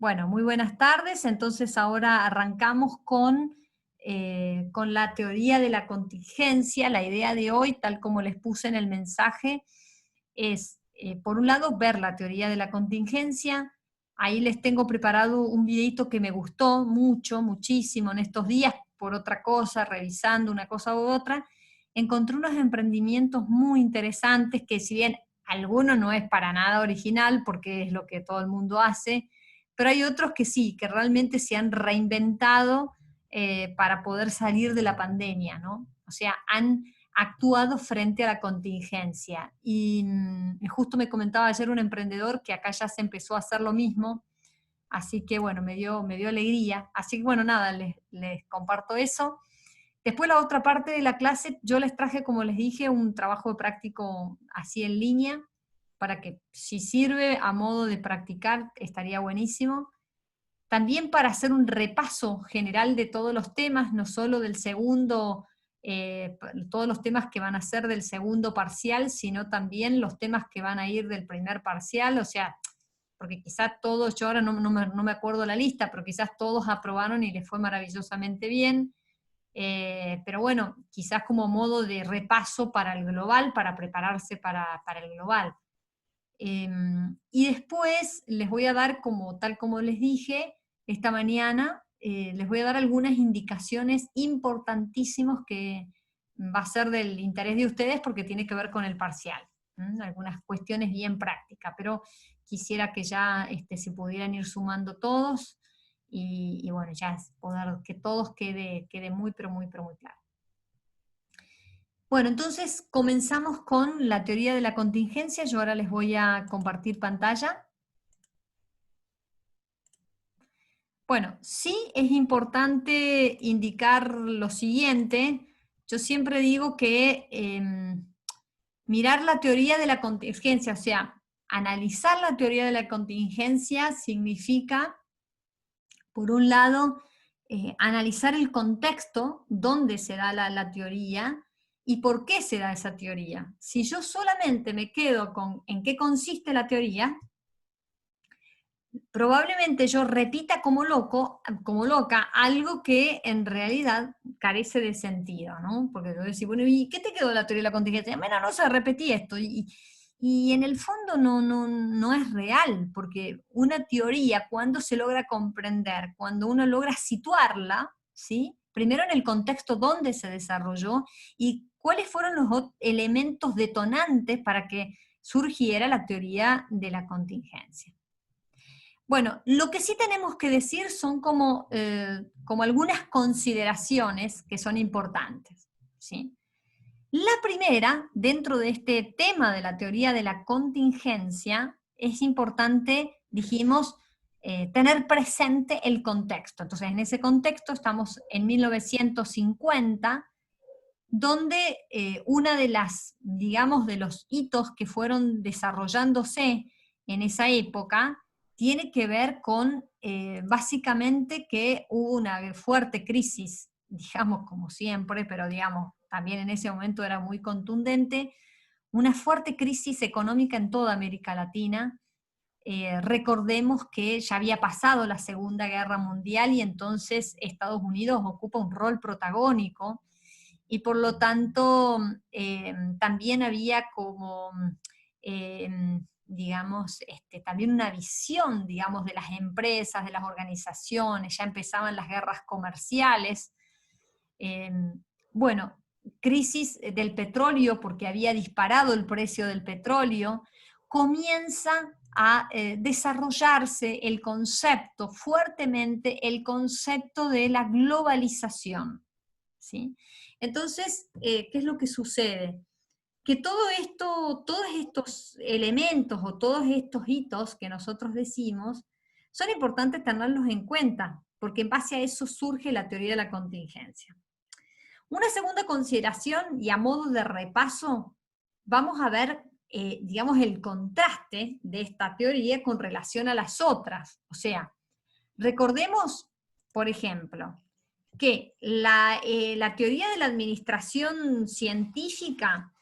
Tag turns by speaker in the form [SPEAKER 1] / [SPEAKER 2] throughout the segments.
[SPEAKER 1] Bueno, muy buenas tardes. Entonces ahora arrancamos con la teoría de la contingencia. La idea de hoy, tal como les puse en el mensaje, es, por un lado, ver la teoría de la contingencia. Ahí les tengo preparado un videito que me gustó mucho, muchísimo en estos días, por otra cosa, revisando una cosa u otra. Encontré unos emprendimientos muy interesantes que, si bien alguno no es para nada original, porque es lo que todo el mundo hace, pero hay otros que sí, que realmente se han reinventado para poder salir de la pandemia, ¿no? O sea, han actuado frente a la contingencia. Y justo me comentaba ayer un emprendedor que acá ya se empezó a hacer lo mismo, así que bueno, me dio alegría. Así que bueno, nada, les comparto eso. Después la otra parte de la clase, yo les traje, como les dije, un trabajo de práctico así en línea, para que si sirve a modo de practicar, estaría buenísimo. También para hacer un repaso general de todos los temas, no solo del segundo, todos los temas que van a ser del segundo parcial, sino también los temas que van a ir del primer parcial, o sea, porque quizás todos, yo ahora no me acuerdo la lista, pero quizás todos aprobaron y les fue maravillosamente bien. Pero bueno, quizás como modo de repaso para el global, para prepararse para el global. Y después les voy a dar, como tal como les dije, esta mañana, les voy a dar algunas indicaciones importantísimas que va a ser del interés de ustedes porque tiene que ver con el parcial. Algunas cuestiones bien prácticas, pero quisiera que ya se pudieran ir sumando todos y bueno, ya es poder que todos quede muy, pero muy claro. Bueno, entonces comenzamos con la teoría de la contingencia. Yo ahora les voy a compartir pantalla. Bueno, sí es importante indicar lo siguiente. Yo siempre digo que mirar la teoría de la contingencia, o sea, analizar la teoría de la contingencia significa, por un lado, analizar el contexto donde se da la teoría y por qué se da esa teoría. Si yo solamente me quedo con en qué consiste la teoría, probablemente yo repita como loco, como loca, algo que en realidad carece de sentido, ¿no? Porque yo voy a decir, bueno, ¿y qué te quedó de la teoría de la contingencia? Bueno, no se repetí esto, y en el fondo no es real, porque una teoría, cuando se logra comprender, cuando uno logra situarla, ¿sí? Primero en el contexto donde se desarrolló y cuáles fueron los elementos detonantes para que surgiera la teoría de la contingencia. Bueno, lo que sí tenemos que decir son como algunas consideraciones que son importantes, ¿sí? La primera, dentro de este tema de la teoría de la contingencia, es importante, dijimos, tener presente el contexto. Entonces, en ese contexto estamos en 1950, donde una de las, digamos, de los hitos que fueron desarrollándose en esa época tiene que ver con básicamente que hubo una fuerte crisis, digamos como siempre, pero digamos, también en ese momento era muy contundente, una fuerte crisis económica en toda América Latina. Recordemos que ya había pasado la Segunda Guerra Mundial y entonces Estados Unidos ocupa un rol protagónico y por lo tanto también había como, digamos, también una visión, digamos, de las empresas, de las organizaciones, ya empezaban las guerras comerciales. Eh, bueno, crisis del petróleo porque había disparado el precio del petróleo, comienza a desarrollarse el concepto, fuertemente el concepto de la globalización. ¿Sí? Entonces, ¿qué es lo que sucede? Que todo esto, todos estos elementos o todos estos hitos que nosotros decimos, son importantes tenerlos en cuenta, porque en base a eso surge la teoría de la contingencia. Una segunda consideración, y a modo de repaso, vamos a ver, digamos, el contraste de esta teoría con relación a las otras. O sea, recordemos, por ejemplo, que la teoría de la administración científica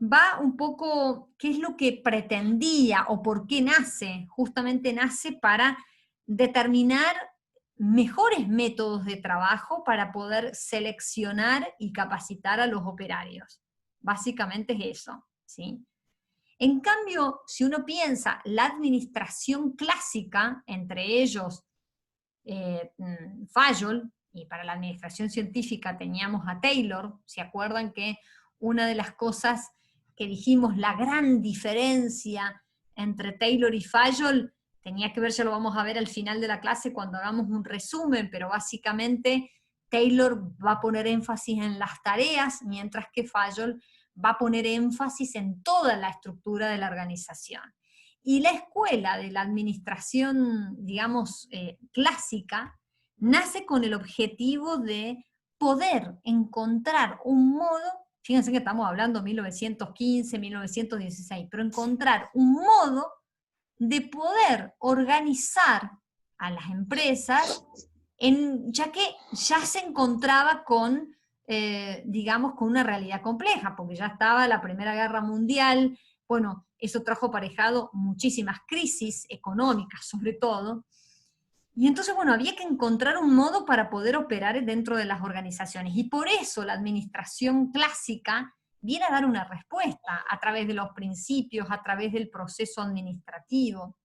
[SPEAKER 1] va un poco, qué es lo que pretendía o por qué nace, justamente nace para determinar mejores métodos de trabajo para poder seleccionar y capacitar a los operarios. Básicamente es eso, ¿sí? En cambio, si uno piensa la administración clásica, entre ellos Fayol, y para la administración científica teníamos a Taylor, ¿se acuerdan que una de las cosas que dijimos, la gran diferencia entre Taylor y Fayol, tenía que ver, ya lo vamos a ver al final de la clase cuando hagamos un resumen, pero básicamente Taylor va a poner énfasis en las tareas, mientras que Fayol va a poner énfasis en toda la estructura de la organización. Y la escuela de la administración, digamos, clásica, nace con el objetivo de poder encontrar un modo, fíjense que estamos hablando 1915, 1916, pero encontrar un modo de poder organizar a las empresas, ya que ya se encontraba con, digamos, con una realidad compleja, porque ya estaba la Primera Guerra Mundial, bueno, eso trajo aparejado muchísimas crisis económicas, sobre todo, y entonces, bueno, había que encontrar un modo para poder operar dentro de las organizaciones, y por eso la administración clásica viene a dar una respuesta a través de los principios, a través del proceso administrativo.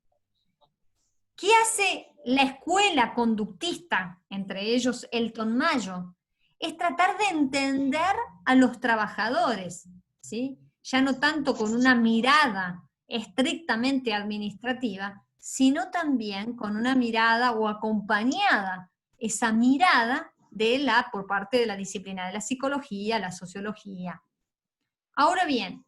[SPEAKER 1] ¿Qué hace la escuela conductista, entre ellos Elton Mayo? Es tratar de entender a los trabajadores, ¿sí? Ya no tanto con una mirada estrictamente administrativa, sino también con una mirada o acompañada esa mirada por parte de la disciplina de la psicología, la sociología. Ahora bien,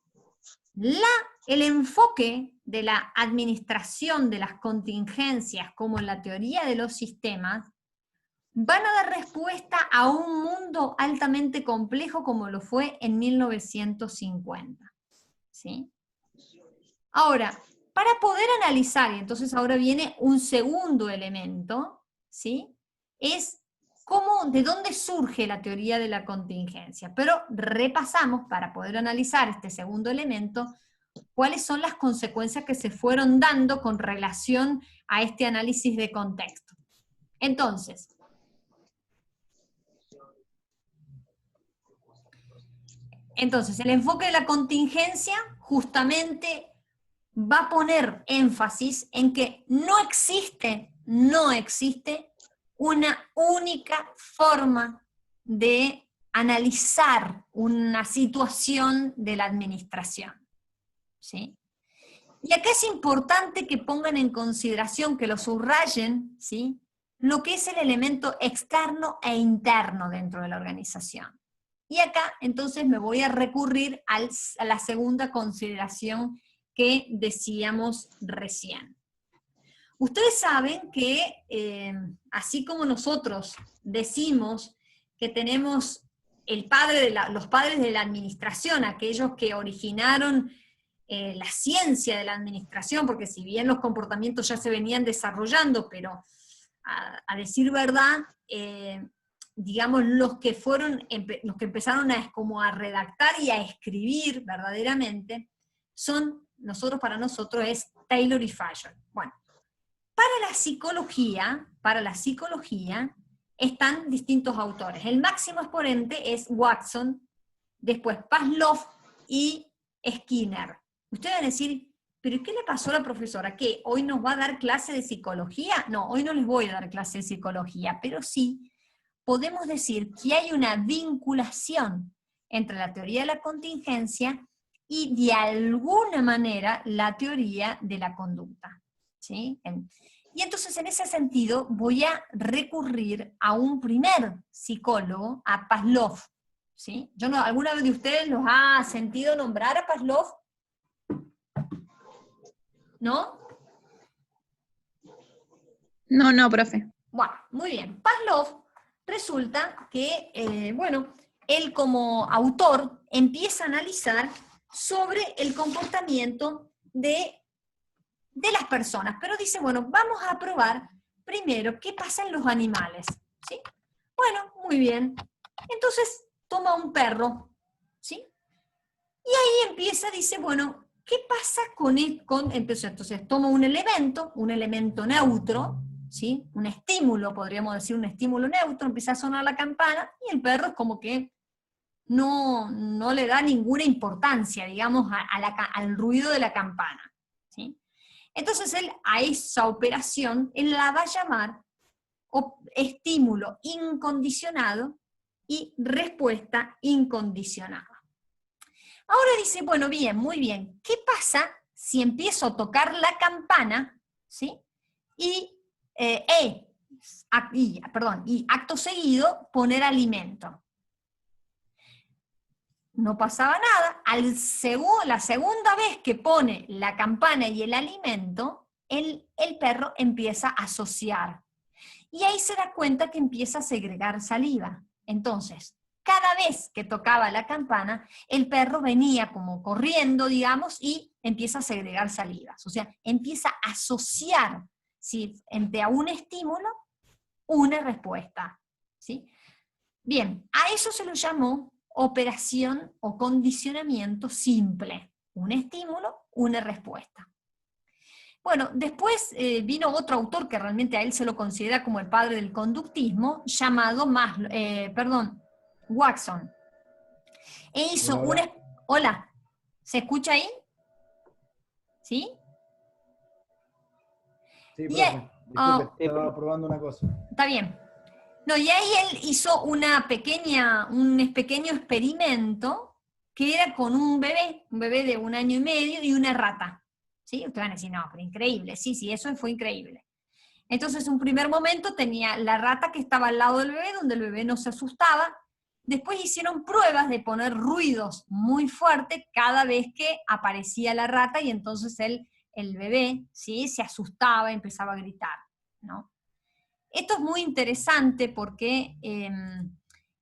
[SPEAKER 1] el enfoque de la administración de las contingencias, como en la teoría de los sistemas, van a dar respuesta a un mundo altamente complejo como lo fue en 1950. ¿Sí? Ahora, para poder analizar, y entonces ahora viene un segundo elemento, ¿sí? Es de dónde surge la teoría de la contingencia. Pero repasamos, para poder analizar este segundo elemento, cuáles son las consecuencias que se fueron dando con relación a este análisis de contexto. Entonces, el enfoque de la contingencia justamente va a poner énfasis en que no existe una única forma de analizar una situación de la administración. ¿Sí? Y acá es importante que pongan en consideración, que lo subrayen, ¿sí? Lo que es el elemento externo e interno dentro de la organización. Y acá entonces me voy a recurrir a la segunda consideración que decíamos recién. Ustedes saben que así como nosotros decimos que tenemos los padres de la administración, aquellos que originaron la ciencia de la administración, porque si bien los comportamientos ya se venían desarrollando, pero a decir verdad, digamos, los que empezaron a redactar y a escribir verdaderamente, para nosotros es Taylor y Fayol. Bueno, para la psicología están distintos autores. El máximo exponente es Watson, después Pavlov y Skinner. Ustedes van a decir, ¿pero qué le pasó a la profesora? ¿Qué? ¿Hoy nos va a dar clase de psicología? No, hoy no les voy a dar clase de psicología, pero sí podemos decir que hay una vinculación entre la teoría de la contingencia y de alguna manera la teoría de la conducta. ¿Sí? Y entonces en ese sentido voy a recurrir a un primer psicólogo, a Pavlov. ¿Sí? ¿Alguna vez de ustedes los ha sentido nombrar a Pavlov? ¿No?
[SPEAKER 2] No, profe.
[SPEAKER 1] Bueno, muy bien. Pavlov resulta que, él como autor empieza a analizar sobre el comportamiento de las personas, pero dice, bueno, vamos a probar primero qué pasa en los animales. ¿Sí? Bueno, muy bien. Entonces toma un perro, ¿sí? Y ahí empieza, dice, bueno, ¿qué pasa entonces toma un elemento neutro, ¿sí? Un estímulo, podríamos decir un estímulo neutro, empieza a sonar la campana, y el perro es como que no le da ninguna importancia, digamos, al ruido de la campana, ¿sí? Entonces él a esa operación, él la va a llamar estímulo incondicionado y respuesta incondicionada. Ahora dice, bueno, bien, muy bien, ¿qué pasa si empiezo a tocar la campana, ¿sí? Y acto seguido poner alimento? No pasaba nada. La segunda vez que pone la campana y el alimento, el perro empieza a asociar. Y ahí se da cuenta que empieza a segregar saliva. Entonces, cada vez que tocaba la campana, el perro venía como corriendo, digamos, y empieza a segregar salivas. O sea, empieza a asociar, ¿sí?, entre a un estímulo, una respuesta, ¿sí? Bien, a eso se lo llamó operación o condicionamiento simple. Un estímulo, una respuesta. Bueno, después vino otro autor que realmente a él se lo considera como el padre del conductismo, llamado Watson. E hizo
[SPEAKER 3] Hola,
[SPEAKER 1] una... Hola, ¿se escucha ahí? ¿Sí?
[SPEAKER 3] sí,
[SPEAKER 1] Y,
[SPEAKER 3] profe.
[SPEAKER 1] ah,
[SPEAKER 3] Disculpe, estaba probando una cosa.
[SPEAKER 1] está bien. No, y ahí él hizo un pequeño experimento que era con un bebé de 1 año y medio y una rata. ¿Sí? Ustedes van a decir, no, pero increíble. Sí, eso fue increíble. Entonces, un primer momento tenía la rata que estaba al lado del bebé, donde el bebé no se asustaba. Después hicieron pruebas de poner ruidos muy fuertes cada vez que aparecía la rata y entonces el bebé, ¿sí?, se asustaba y empezaba a gritar, ¿no? Esto es muy interesante porque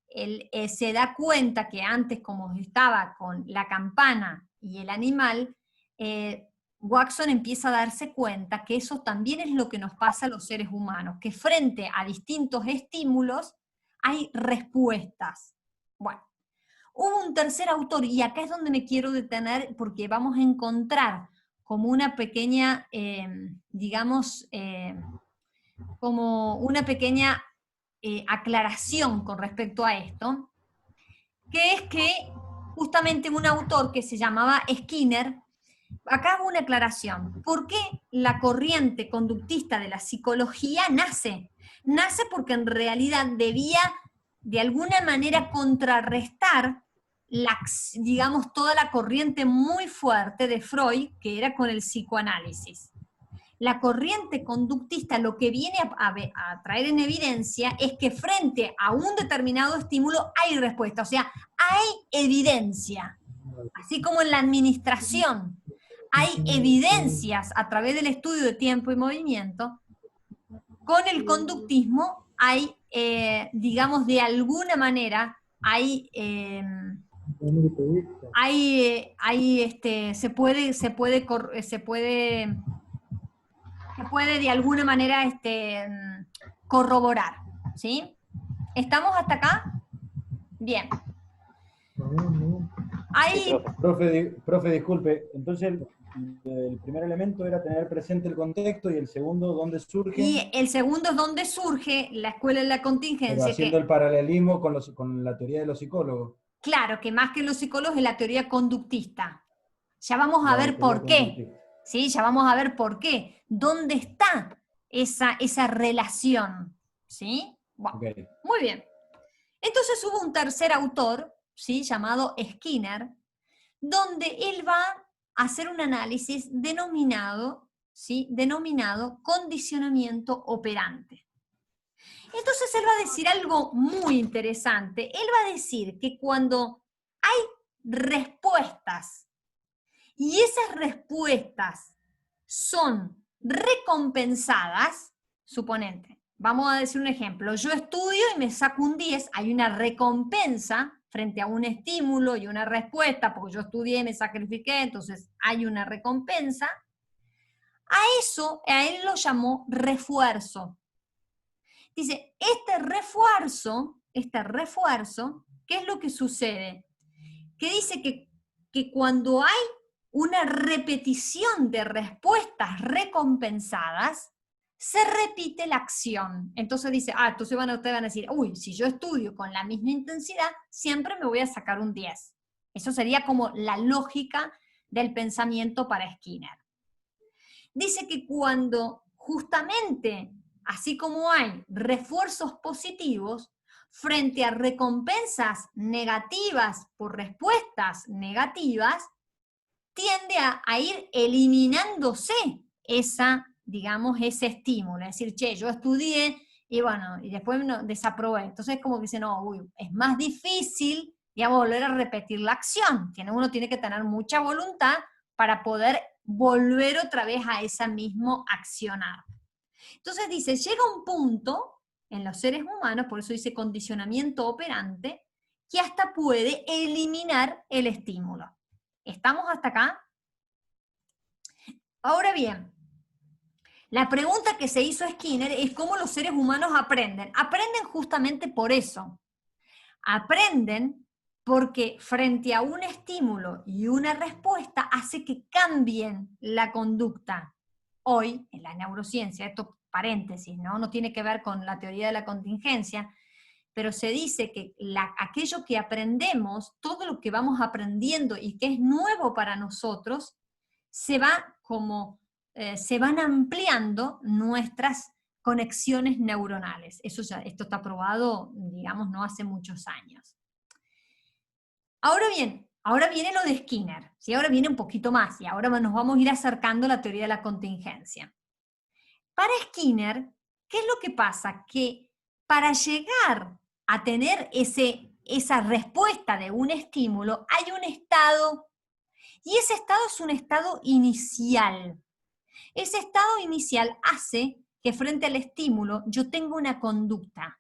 [SPEAKER 1] él se da cuenta que antes, como estaba con la campana y el animal, Watson empieza a darse cuenta que eso también es lo que nos pasa a los seres humanos, que frente a distintos estímulos hay respuestas. Bueno, hubo un tercer autor, y acá es donde me quiero detener porque vamos a encontrar como una pequeña, como una pequeña aclaración con respecto a esto, que es que justamente un autor que se llamaba Skinner, acá hago una aclaración. ¿Por qué la corriente conductista de la psicología nace? Nace porque en realidad debía de alguna manera contrarrestar digamos, toda la corriente muy fuerte de Freud, que era con el psicoanálisis. La corriente conductista lo que viene a traer en evidencia es que frente a un determinado estímulo hay respuesta, o sea, hay evidencia. Así como en la administración hay evidencias a través del estudio de tiempo y movimiento, con el conductismo hay, digamos, de alguna manera, se puede de alguna manera corroborar, ¿sí? ¿Estamos hasta acá? Bien. Ahí,
[SPEAKER 3] Profe, disculpe. Entonces, el primer elemento era tener presente el contexto y el segundo, ¿dónde surge?
[SPEAKER 1] y el segundo es donde surge la escuela de la
[SPEAKER 3] Pero
[SPEAKER 1] contingencia,
[SPEAKER 3] haciendo
[SPEAKER 1] que
[SPEAKER 3] el paralelismo con la teoría de los psicólogos.
[SPEAKER 1] claro, que más que los psicólogos es la teoría conductista. Ya vamos a
[SPEAKER 3] La
[SPEAKER 1] ver
[SPEAKER 3] teoría
[SPEAKER 1] por qué,
[SPEAKER 3] conductista.
[SPEAKER 1] ¿sí? Ya vamos a ver por qué. ¿Dónde está esa relación? ¿Sí? Bueno,
[SPEAKER 3] Okay.
[SPEAKER 1] muy bien. Entonces hubo un tercer autor, ¿sí?, llamado Skinner, donde él va a hacer un análisis denominado, ¿sí?, denominado condicionamiento operante. Entonces él va a decir algo muy interesante. Él va a decir que cuando hay respuestas y esas respuestas son recompensadas, suponente, vamos a decir un ejemplo, yo estudio y me saco un 10, hay una recompensa frente a un estímulo y una respuesta, porque yo estudié y me sacrifiqué, entonces hay una recompensa. A eso, a él lo llamó refuerzo. Dice, este refuerzo, ¿qué es lo que sucede? Que dice que cuando hay una repetición de respuestas recompensadas, se repite la acción. Entonces dice, entonces ustedes van a decir, uy, si yo estudio con la misma intensidad, siempre me voy a sacar un 10. Eso sería como la lógica del pensamiento para Skinner. Dice que cuando justamente, así como hay refuerzos positivos, frente a recompensas negativas por respuestas negativas, tiende a ir eliminándose digamos, ese estímulo. Es decir, che, yo estudié y bueno, y después desaprobé. Entonces como que dice, no, es más difícil, digamos, volver a repetir la acción. Uno tiene que tener mucha voluntad para poder volver otra vez a ese mismo accionar. Entonces dice, llega un punto en los seres humanos, por eso dice condicionamiento operante, que hasta puede eliminar el estímulo. ¿Estamos hasta acá? Ahora bien, la pregunta que se hizo Skinner es cómo los seres humanos aprenden. Aprenden justamente por eso. Aprenden porque frente a un estímulo y una respuesta hace que cambien la conducta. Hoy, en la neurociencia, esto paréntesis, no tiene que ver con la teoría de la contingencia, pero se dice que aquello que aprendemos, todo lo que vamos aprendiendo y que es nuevo para nosotros, se van ampliando nuestras conexiones neuronales. Esto está probado, digamos, no hace muchos años. Ahora viene lo de Skinner, ¿sí? Ahora viene un poquito más, y ahora nos vamos a ir acercando a la teoría de la contingencia. Para Skinner, ¿qué es lo que pasa? Que para llegar a tener esa respuesta de un estímulo, hay un estado, y ese estado es un estado inicial. Ese estado inicial hace que frente al estímulo yo tenga una conducta.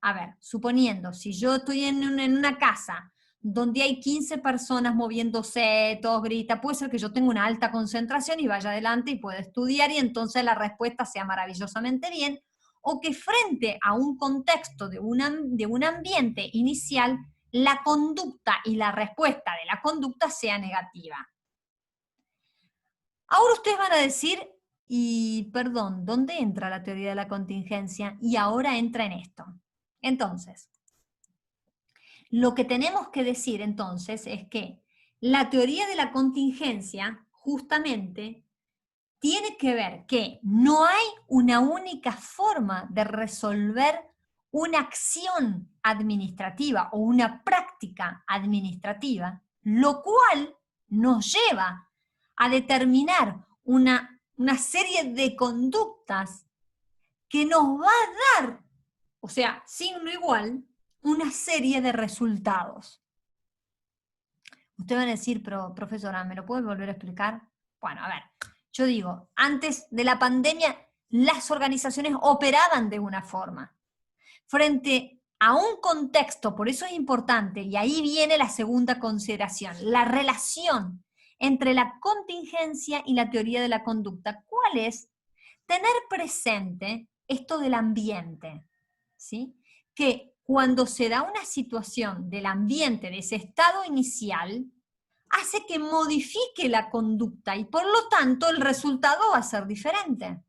[SPEAKER 1] A ver, suponiendo, si yo estoy en una casa donde hay 15 personas moviéndose, todos gritan, puede ser que yo tenga una alta concentración y vaya adelante y pueda estudiar y entonces la respuesta sea maravillosamente bien, o que frente a un contexto de un ambiente inicial, la conducta y la respuesta de la conducta sea negativa. Ahora ustedes van a decir, y perdón, ¿dónde entra la teoría de la contingencia? Y ahora entra en esto. Entonces, lo que tenemos que decir entonces es que la teoría de la contingencia justamente tiene que ver que no hay una única forma de resolver una acción administrativa o una práctica administrativa, lo cual nos lleva a determinar una serie de conductas que nos va a dar, o sea, signo igual, una serie de resultados. Ustedes van a decir, pero profesora, ¿me lo puede volver a explicar? Bueno, a ver, yo digo, antes de la pandemia, las organizaciones operaban de una forma. Frente a un contexto, por eso es importante, y ahí viene la segunda consideración, la relación entre la contingencia y la teoría de la conducta. ¿Cuál es? Tener presente esto del ambiente, ¿sí? Que cuando se da una situación del ambiente, de ese estado inicial, hace que modifique la conducta y por lo tanto el resultado va a ser diferente,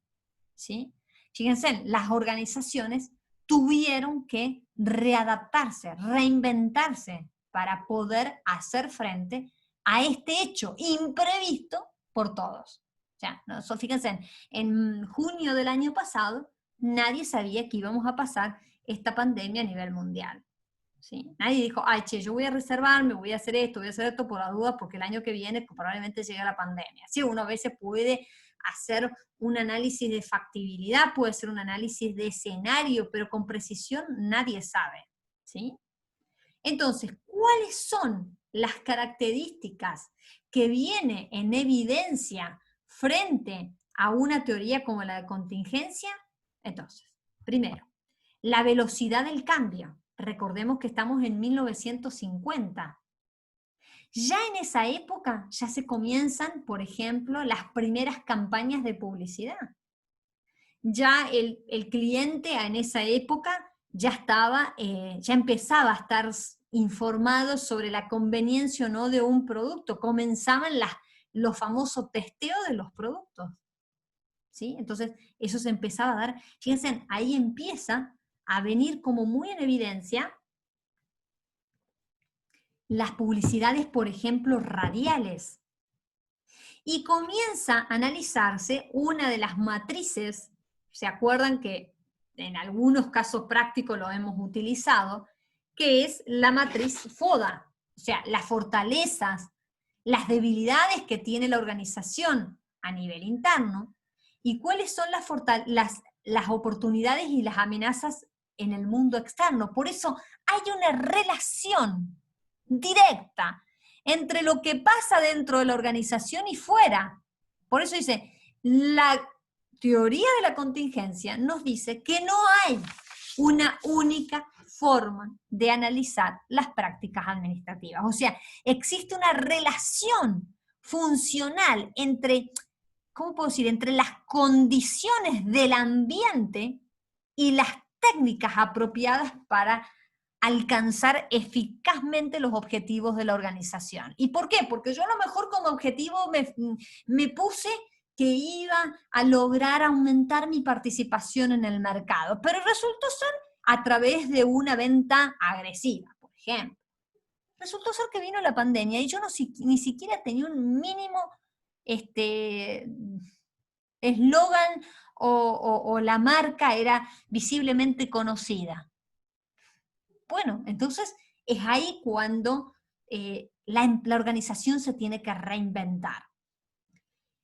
[SPEAKER 1] ¿sí? Fíjense, las organizaciones tuvieron que readaptarse, reinventarse para poder hacer frente a este hecho imprevisto por todos. O sea, ¿no? Fíjense, en junio del año pasado nadie sabía que íbamos a pasar esta pandemia a nivel mundial. ¿Sí? Nadie dijo, ay, che, yo voy a reservarme, voy a hacer esto por la duda, porque el año que viene probablemente llegue la pandemia. Sí, uno a veces puede hacer un análisis de factibilidad, puede ser un análisis de escenario, pero con precisión nadie sabe, ¿sí? Entonces, ¿cuáles son las características que viene en evidencia frente a una teoría como la de contingencia? Entonces, primero, la velocidad del cambio. Recordemos que estamos en 1950. Ya en esa época ya se comienzan, por ejemplo, las primeras campañas de publicidad. Ya el cliente en esa época ya empezaba a estar informado sobre la conveniencia o no de un producto. Comenzaban los famosos testeos de los productos. ¿sí? Entonces, eso se empezaba a dar. Fíjense, ahí empieza a venir como muy en evidencia las publicidades, por ejemplo, radiales. Y comienza a analizarse una de las matrices, ¿se acuerdan que en algunos casos prácticos lo hemos utilizado? Que es la matriz FODA, o sea, las fortalezas, las debilidades que tiene la organización a nivel interno, y cuáles son las oportunidades y las amenazas en el mundo externo. Por eso hay una relación directa entre lo que pasa dentro de la organización y fuera. Por eso dice, la teoría de la contingencia nos dice que no hay una única forma de analizar las prácticas administrativas. O sea, existe una relación funcional entre, ¿cómo puedo decir?, entre las condiciones del ambiente y las técnicas apropiadas para alcanzar eficazmente los objetivos de la organización. ¿Y por qué? Porque yo a lo mejor como objetivo me puse que iba a lograr aumentar mi participación en el mercado, pero resultó ser a través de una venta agresiva, por ejemplo. Resultó ser que vino la pandemia y yo ni siquiera tenía un mínimo eslogan o la marca era visiblemente conocida. Bueno, entonces es ahí cuando la organización se tiene que reinventar.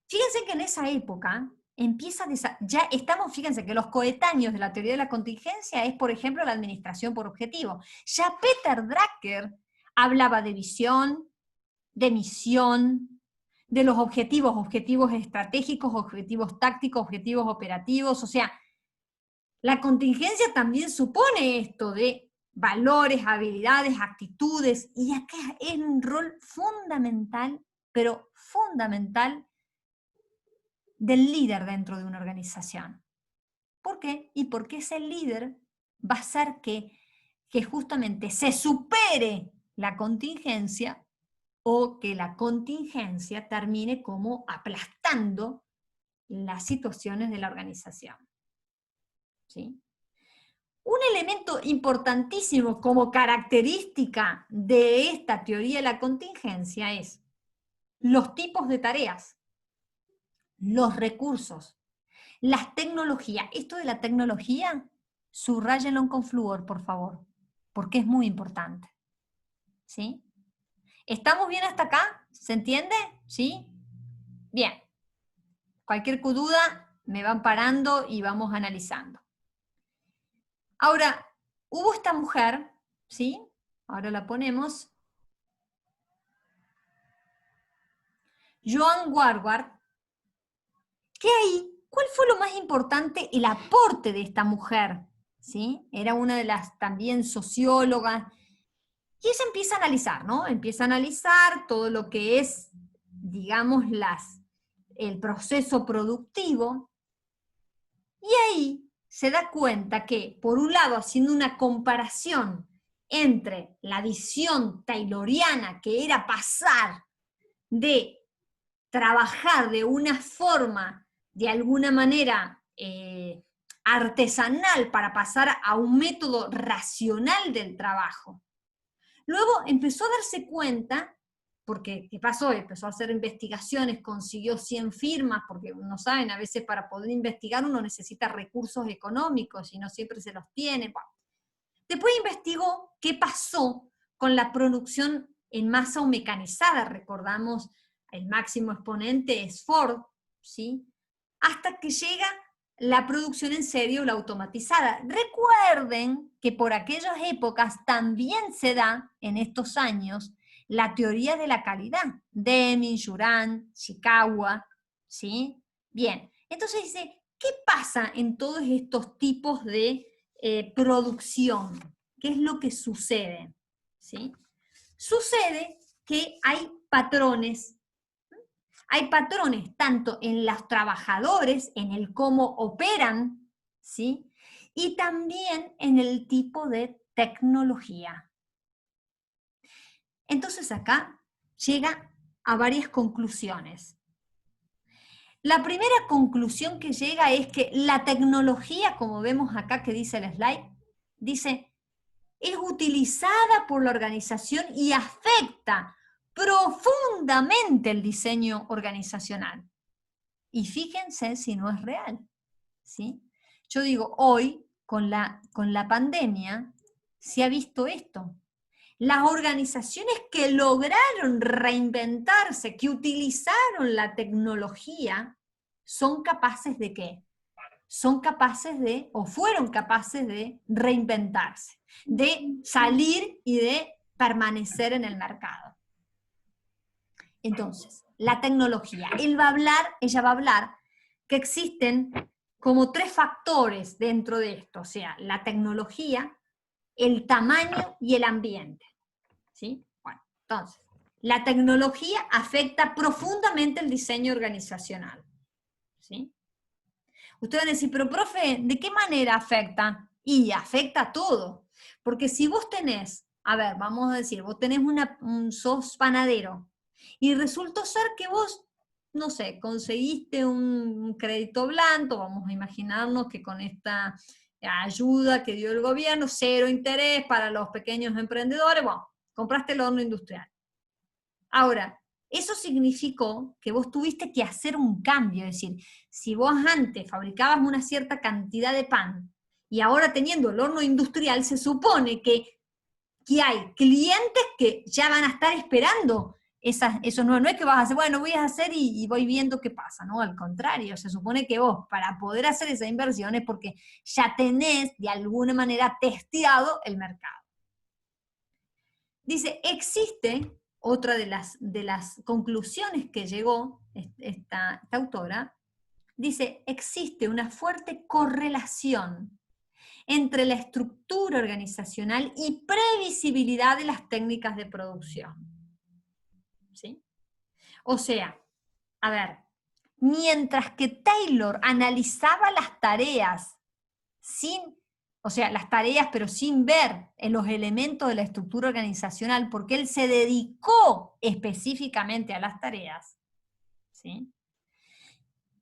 [SPEAKER 1] Fíjense que en esa época ya estamos, fíjense que los coetáneos de la teoría de la contingencia es, por ejemplo, la administración por objetivo. Ya Peter Drucker hablaba de visión, de misión, de los objetivos estratégicos, objetivos tácticos, objetivos operativos, o sea, la contingencia también supone esto de valores, habilidades, actitudes, y acá es un rol fundamental, pero fundamental, del líder dentro de una organización. ¿Por qué? Y porque ese líder va a hacer que justamente se supere la contingencia o que la contingencia termine como aplastando las situaciones de la organización. ¿Sí? Un elemento importantísimo como característica de esta teoría de la contingencia es los tipos de tareas, los recursos, las tecnologías. Esto de la tecnología, subráyenlo con flúor, por favor, porque es muy importante. ¿Sí? ¿Estamos bien hasta acá? ¿Se entiende? ¿Sí? Bien. Cualquier duda me van parando y vamos analizando. Ahora, hubo esta mujer, ¿sí? Ahora la ponemos. Joan Warward, que ahí, ¿cuál fue lo más importante? El aporte de esta mujer, ¿sí? Era una de las también sociólogas, y ella empieza a analizar, ¿no? Empieza a analizar todo lo que es, digamos, el proceso productivo, y ahí se da cuenta que, por un lado, haciendo una comparación entre la visión tayloriana, que era pasar de trabajar de una forma, de alguna manera, artesanal para pasar a un método racional del trabajo. Luego empezó a darse cuenta, porque ¿qué pasó? Empezó a hacer investigaciones, consiguió 100 firmas, porque no saben, a veces para poder investigar uno necesita recursos económicos y no siempre se los tiene. Bueno. Después investigó qué pasó con la producción en masa o mecanizada. Recordamos, el máximo exponente es Ford, ¿sí? Hasta que llega la producción en serie o la automatizada. Recuerden que por aquellas épocas también se da, en estos años, la teoría de la calidad. Deming, Juran, Chikawa, ¿sí? Bien, entonces dice, ¿qué pasa en todos estos tipos de producción? ¿Qué es lo que sucede? ¿Sí? Sucede que hay patrones. Hay patrones tanto en los trabajadores, en el cómo operan, ¿sí? Y también en el tipo de tecnología. Entonces acá llega a varias conclusiones. La primera conclusión que llega es que la tecnología, como vemos acá que dice el slide, dice, es utilizada por la organización y afecta profundamente el diseño organizacional. Y fíjense si no es real, ¿sí? Yo digo, hoy, con la pandemia, se ha visto esto. Las organizaciones que lograron reinventarse, que utilizaron la tecnología, son capaces de ¿qué? Son capaces de, o fueron capaces de reinventarse, de salir y de permanecer en el mercado. Entonces, la tecnología, ella va a hablar que existen como 3 factores dentro de esto, o sea, la tecnología, el tamaño y el ambiente. ¿Sí? Bueno, entonces, la tecnología afecta profundamente el diseño organizacional. ¿Sí? Ustedes van a decir, pero profe, ¿de qué manera afecta? Y afecta todo. Porque si vos tenés, a ver, vamos a decir, vos tenés sos panadero, y resultó ser que vos, no sé, conseguiste un crédito blando, vamos a imaginarnos que con esta ayuda que dio el gobierno, 0 interés para los pequeños emprendedores, bueno, compraste el horno industrial. Ahora, eso significó que vos tuviste que hacer un cambio, es decir, si vos antes fabricabas una cierta cantidad de pan y ahora teniendo el horno industrial, se supone que hay clientes que ya van a estar esperando eso. No es que vas a hacer, bueno, voy a hacer y voy viendo qué pasa, ¿no? Al contrario, se supone que vos, para poder hacer esa inversión es porque ya tenés de alguna manera testeado el mercado. Dice, existe, otra de las conclusiones que llegó esta autora, dice, existe una fuerte correlación entre la estructura organizacional y previsibilidad de las técnicas de producción. ¿Sí? O sea, a ver, mientras que Taylor analizaba las tareas las tareas pero sin ver en los elementos de la estructura organizacional, porque él se dedicó específicamente a las tareas, ¿sí?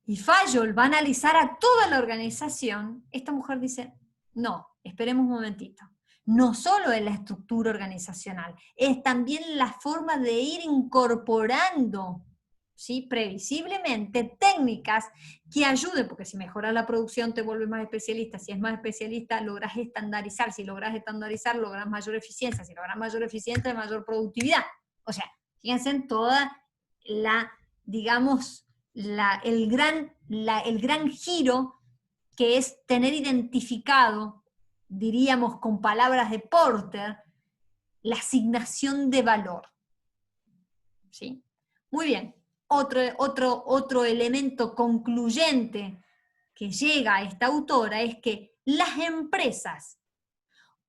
[SPEAKER 1] Y Fayol va a analizar a toda la organización, esta mujer dice, no, esperemos un momentito. No solo es la estructura organizacional, es también la forma de ir incorporando, ¿sí? Previsiblemente técnicas que ayuden, porque si mejoras la producción te vuelves más especialista, si es más especialista logras estandarizar, si logras estandarizar logras mayor eficiencia, si logras mayor eficiencia mayor productividad. O sea, fíjense en toda digamos, el gran giro que es tener identificado, diríamos con palabras de Porter, la asignación de valor. ¿Sí? Muy bien. Otro elemento concluyente que llega a esta autora es que las empresas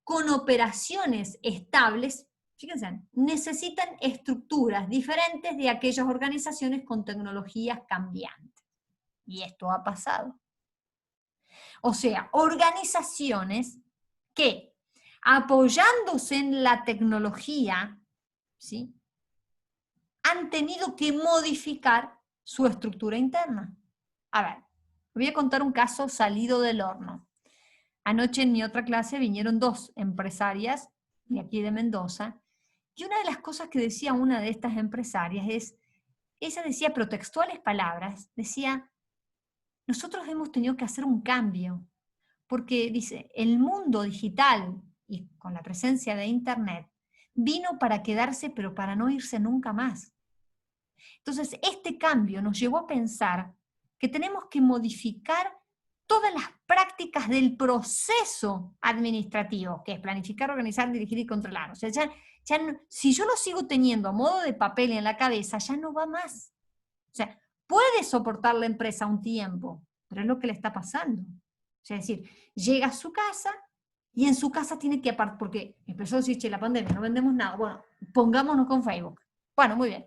[SPEAKER 1] con operaciones estables, fíjense, necesitan estructuras diferentes de aquellas organizaciones con tecnologías cambiantes. Y esto ha pasado. O sea, organizaciones que, apoyándose en la tecnología, ¿sí?, han tenido que modificar su estructura interna. A ver, voy a contar un caso salido del horno. Anoche en mi otra clase vinieron 2 empresarias de aquí de Mendoza, y una de las cosas que decía una de estas empresarias ella decía, pero textuales palabras, decía, nosotros hemos tenido que hacer un cambio, porque dice, el mundo digital y con la presencia de Internet vino para quedarse, pero para no irse nunca más. Entonces, este cambio nos llevó a pensar que tenemos que modificar todas las prácticas del proceso administrativo, que es planificar, organizar, dirigir y controlar. O sea, si yo lo sigo teniendo a modo de papel en la cabeza, ya no va más. O sea, puede soportar la empresa un tiempo, pero es lo que le está pasando. O sea, es decir, llega a su casa y en su casa tiene que apartar, porque empezó a decir, che, la pandemia, no vendemos nada, bueno, pongámonos con Facebook. Bueno, muy bien.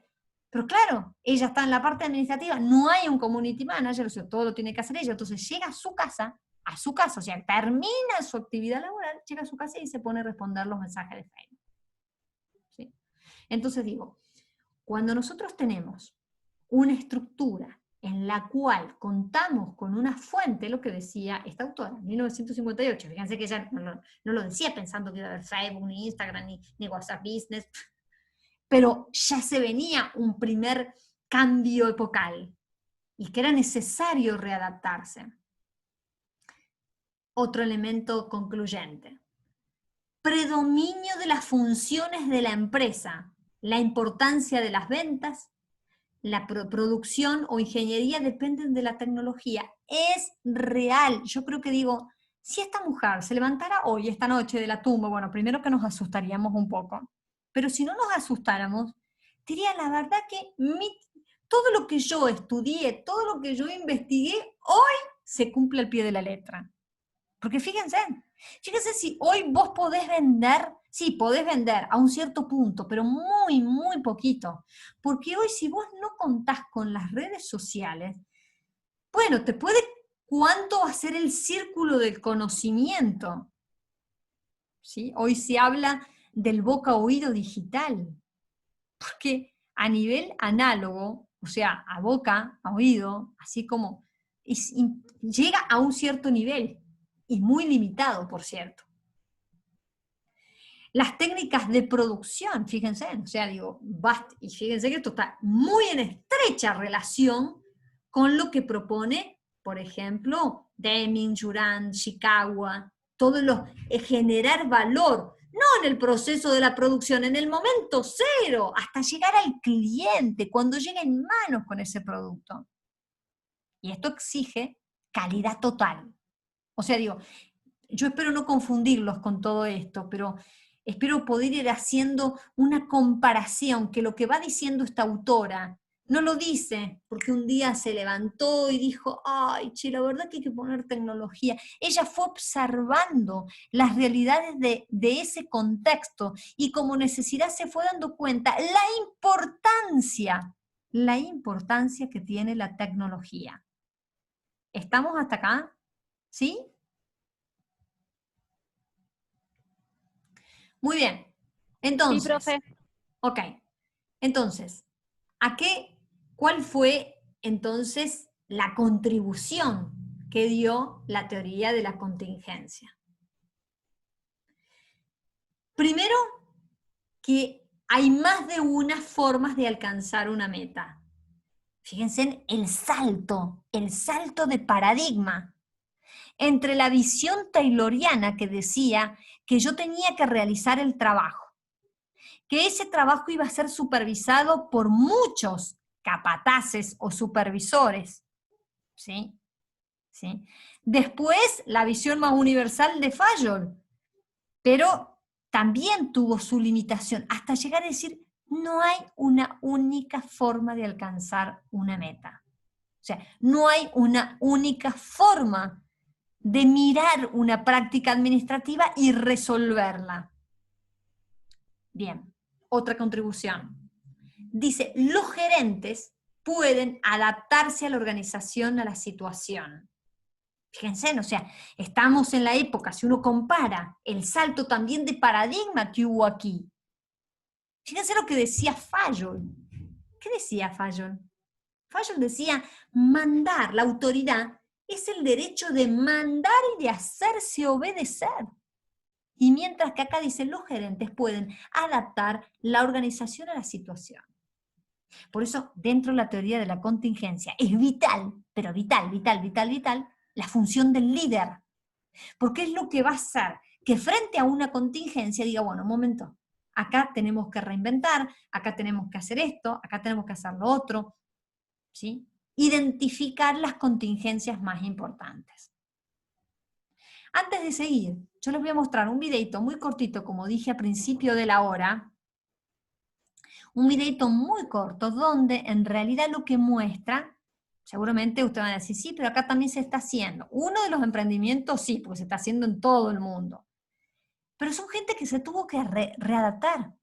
[SPEAKER 1] Pero claro, ella está en la parte administrativa, no hay un community manager, o sea, todo lo tiene que hacer ella, entonces llega a su casa, o sea, termina su actividad laboral, llega a su casa y se pone a responder los mensajes de Facebook. ¿Sí? Entonces digo, cuando nosotros tenemos una estructura en la cual contamos con una fuente, lo que decía esta autora, en 1958, fíjense que ella no lo decía pensando que iba a haber Facebook, ni Instagram, ni WhatsApp Business, pero ya se venía un primer cambio epocal, y que era necesario readaptarse. Otro elemento concluyente. Predominio de las funciones de la empresa, la importancia de las ventas, la producción o ingeniería dependen de la tecnología. Es real. Yo creo que digo, si esta mujer se levantara hoy, esta noche de la tumba, bueno, primero que nos asustaríamos un poco, pero si no nos asustáramos, diría la verdad que todo lo que yo estudié, todo lo que yo investigué, hoy se cumple al pie de la letra. Porque fíjense si hoy vos podés vender, sí, podés vender a un cierto punto, pero muy, muy poquito. Porque hoy si vos no contás con las redes sociales, bueno, ¿cuánto va a ser el círculo del conocimiento? ¿Sí? Hoy se habla del boca a oído digital, porque a nivel análogo, o sea, a boca, a oído, así como, llega a un cierto nivel, y muy limitado, por cierto. Las técnicas de producción, fíjense, o sea, digo, y fíjense que esto está muy en estrecha relación con lo que propone, por ejemplo, Deming, Juran, Ishikawa, generar valor, no en el proceso de la producción, en el momento cero, hasta llegar al cliente, cuando llegue en manos con ese producto. Y esto exige calidad total. O sea, digo, yo espero no confundirlos con todo esto, pero espero poder ir haciendo una comparación, que lo que va diciendo esta autora no lo dice porque un día se levantó y dijo, ay, che, la verdad que hay que poner tecnología. Ella fue observando las realidades de ese contexto y como necesidad se fue dando cuenta la importancia que tiene la tecnología. ¿Estamos hasta acá? ¿Sí? Muy bien. Entonces,
[SPEAKER 2] Sí, profe.
[SPEAKER 1] ok. Entonces, ¿cuál fue entonces la contribución que dio la teoría de la contingencia? Primero, que hay más de unas formas de alcanzar una meta. Fíjense en el salto de paradigma entre la visión tayloriana que decía que yo tenía que realizar el trabajo, que ese trabajo iba a ser supervisado por muchos capataces o supervisores, ¿sí? ¿Sí? Después, la visión más universal de Fayol, pero también tuvo su limitación, hasta llegar a decir, no hay una única forma de alcanzar una meta. O sea, no hay una única forma de mirar una práctica administrativa y resolverla. Bien, otra contribución. Dice, los gerentes pueden adaptarse a la organización, a la situación. Fíjense, o sea, estamos en la época, si uno compara el salto también de paradigma que hubo aquí. Fíjense lo que decía Fayol. ¿Qué decía Fayol? Fayol decía, mandar, la autoridad, es el derecho de mandar y de hacerse obedecer. Y mientras que acá dice, los gerentes pueden adaptar la organización a la situación. Por eso, dentro de la teoría de la contingencia, es vital, pero vital, la función del líder. Porque es lo que va a hacer que frente a una contingencia diga, bueno, un momento, acá tenemos que reinventar, acá tenemos que hacer esto, acá tenemos que hacer lo otro, ¿sí? Identificar las contingencias más importantes. Antes de seguir, yo les voy a mostrar un videito muy cortito, como dije al principio de la hora, un videito muy corto donde en realidad lo que muestra, seguramente ustedes van a decir, sí, pero acá también se está haciendo. Uno de los emprendimientos sí, porque se está haciendo en todo el mundo. Pero son gente que se tuvo que readaptar,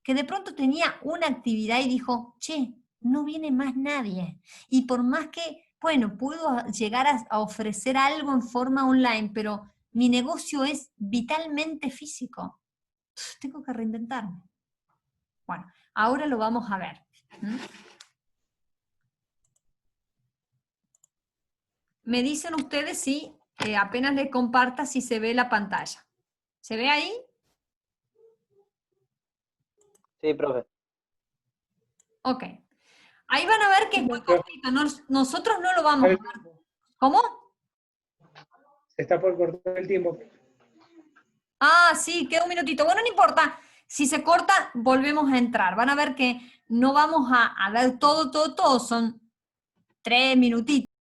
[SPEAKER 1] que de pronto tenía una actividad y dijo, che, no viene más nadie. Y por más que, bueno, puedo llegar a ofrecer algo en forma online, pero mi negocio es vitalmente físico. Tengo que reinventarme. Bueno, ahora lo vamos a ver. me dicen ustedes si apenas les comparta si se ve la pantalla. ¿Se ve ahí?
[SPEAKER 4] Sí, profe.
[SPEAKER 1] Ok. Ahí van a ver que es muy cortito. Nosotros no lo vamos a ver. ¿Cómo?
[SPEAKER 5] Se está por cortar el tiempo.
[SPEAKER 1] Ah, sí, queda un minutito. Bueno, no importa. Si se corta, volvemos a entrar. Van a ver que no vamos a ver todo. Son 3 minutitos.